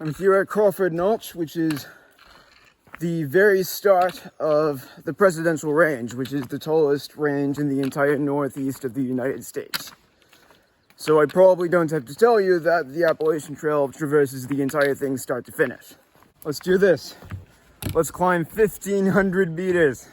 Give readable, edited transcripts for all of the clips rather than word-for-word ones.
I'm here at Crawford Notch, which is the very start of the Presidential Range, which is the tallest range in the entire northeast of the United States. So I probably don't have to tell you that the Appalachian Trail traverses the entire thing start to finish. Let's do this. Let's climb 1,500 meters.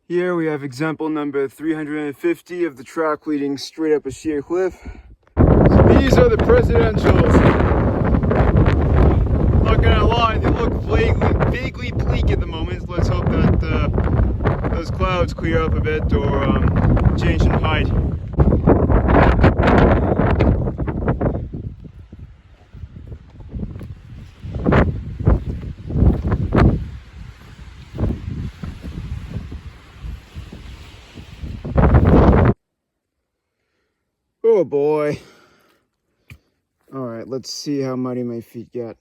Here we have example number 350 of the track leading straight up a sheer cliff. So these are the presidentials. Not gonna lie, they look vaguely bleak at the moment. Let's hope that those clouds clear up a bit or change in height. Oh boy. Alright, let's see how muddy my feet get.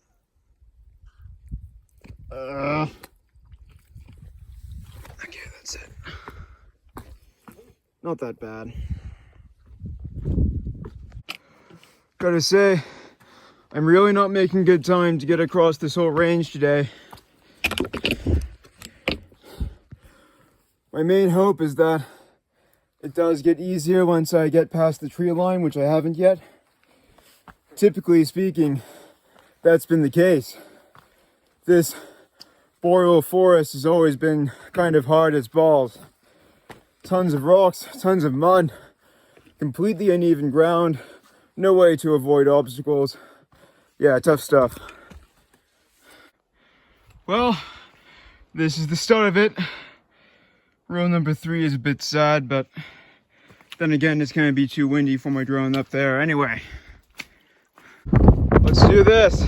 Okay, that's it. Not that bad. Gotta say, I'm really not making good time to get across this whole range today. My main hope is that it does get easier once I get past the tree line, which I haven't yet. Typically speaking, that's been the case. This boreal forest has always been kind of hard as balls. Tons of rocks, tons of mud, completely uneven ground, no way to avoid obstacles. Yeah, tough stuff. Well, this is the start of it. Row number 3 is a bit sad, but then again, it's going to be too windy for my drone up there anyway. Let's do this.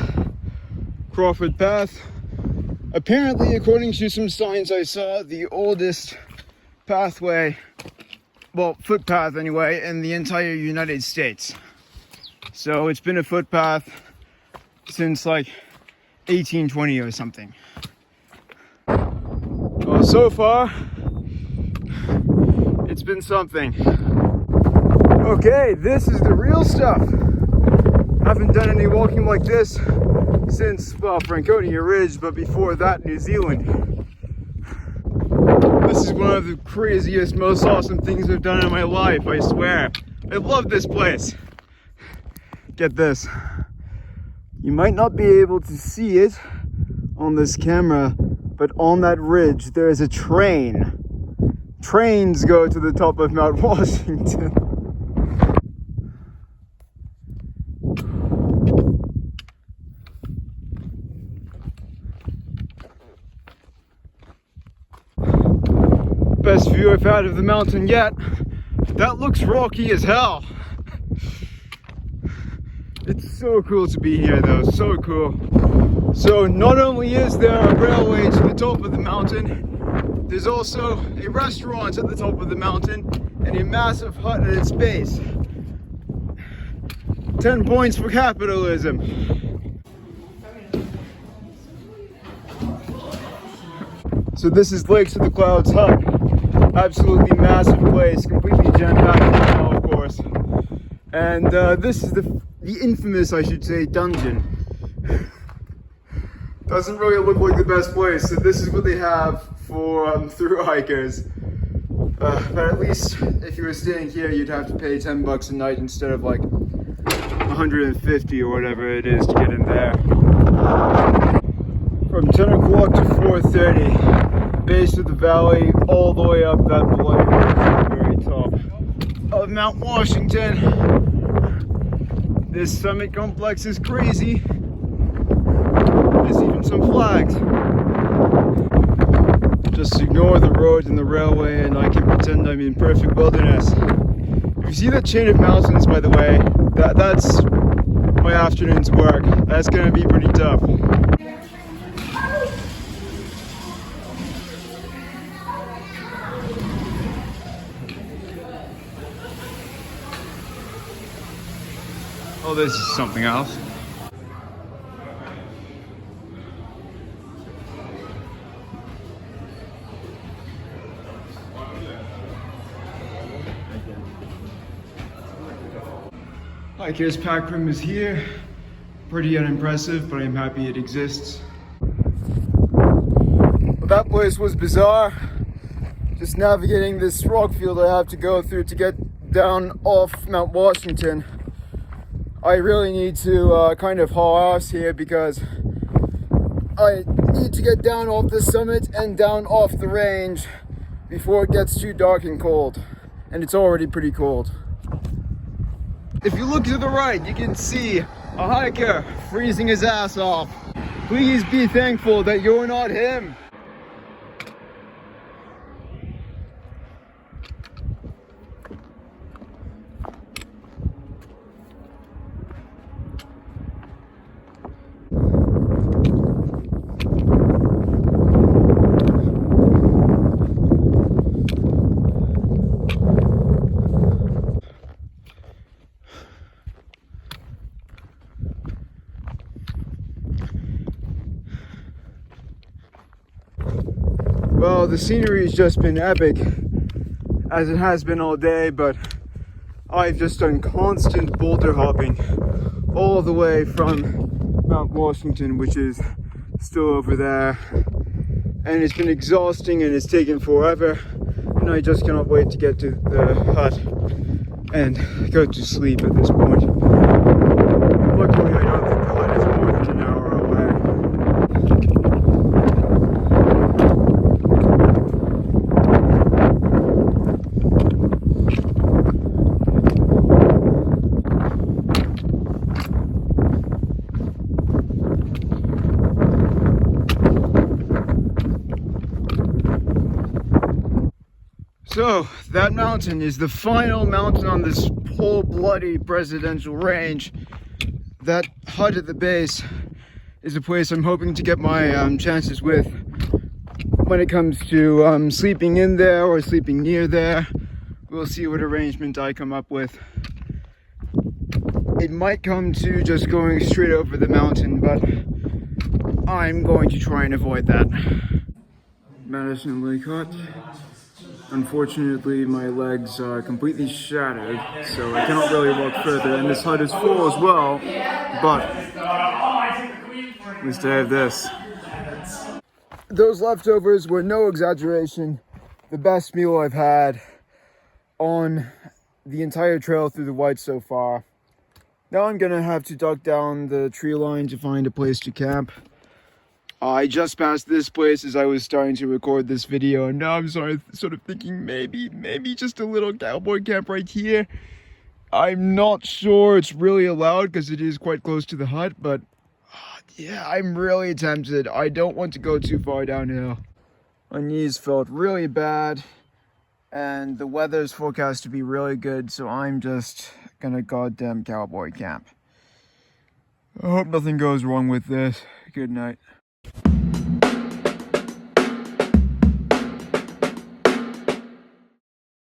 Crawford Path. Apparently, according to some signs I saw, the oldest pathway, well, footpath anyway, in the entire United States. So it's been a footpath since like 1820 or something. Well, so far, it's been something. Okay, this is the real stuff. Haven't done any walking like this since, well, Franconia Ridge, but before that, New Zealand. This is one of the craziest, most awesome things I've done in my life, I swear. I love this place. Get this. You might not be able to see it on this camera, but on that ridge, there is a train. Trains go to the top of Mount Washington. Best view I've had of the mountain yet. That looks rocky as hell. It's so cool to be here though, so cool. So not only is there a railway to the top of the mountain, there's also a restaurant at the top of the mountain and a massive hut at its base. 10 points for capitalism. So this is Lakes of the Clouds hut. Absolutely massive place, completely jam-packed now, of course. And this is the infamous, I should say, dungeon. Doesn't really look like the best place, so this is what they have for through hikers. But at least if you were staying here, you'd have to pay 10 bucks a night instead of like 150 or whatever it is to get in there. From 10 o'clock to 4:30, base of the valley, all the way up that bloody very top of Mount Washington. This summit complex is crazy. There's even some flags. Just ignore the road and the railway and I can pretend I'm in perfect wilderness. If you see that chain of mountains, by the way, that's my afternoon's work. That's gonna be pretty tough. Oh, this is something else. Hiker's pack room is here. Pretty unimpressive, but I'm happy it exists. Well, that place was bizarre. Just navigating this rock field I have to go through to get down off Mount Washington. I really need to kind of haul ass here because I need to get down off the summit and down off the range before it gets too dark and cold. And it's already pretty cold. If you look to the right, you can see a hiker freezing his ass off. Please be thankful that you're not him. Well, the scenery has just been epic, as it has been all day, but I've just done constant boulder hopping all the way from Mount Washington, which is still over there, and it's been exhausting and it's taken forever, and I just cannot wait to get to the hut and go to sleep at this point. Luckily, I don't think the hut is more than an hour away. So, that mountain is the final mountain on this whole bloody presidential range. That hut at the base is a place I'm hoping to get my chances with when it comes to sleeping in there or sleeping near there. We'll see what arrangement I come up with. It might come to just going straight over the mountain, but I'm going to try and avoid that. Madison Lake Hut. Unfortunately, my legs are completely shattered, so I cannot really walk further, and this hut is full as well, but at least I have this. Those leftovers were no exaggeration the best meal I've had on the entire trail through the White so far. Now I'm gonna have to duck down the tree line to find a place to camp. I just passed this place as I was starting to record this video, and now I'm sort of thinking maybe just a little cowboy camp right here. I'm not sure it's really allowed because it is quite close to the hut, but yeah, I'm really tempted. I don't want to go too far downhill. My knees felt really bad, and the weather's forecast to be really good, so I'm just gonna goddamn cowboy camp. I hope nothing goes wrong with this. Good night.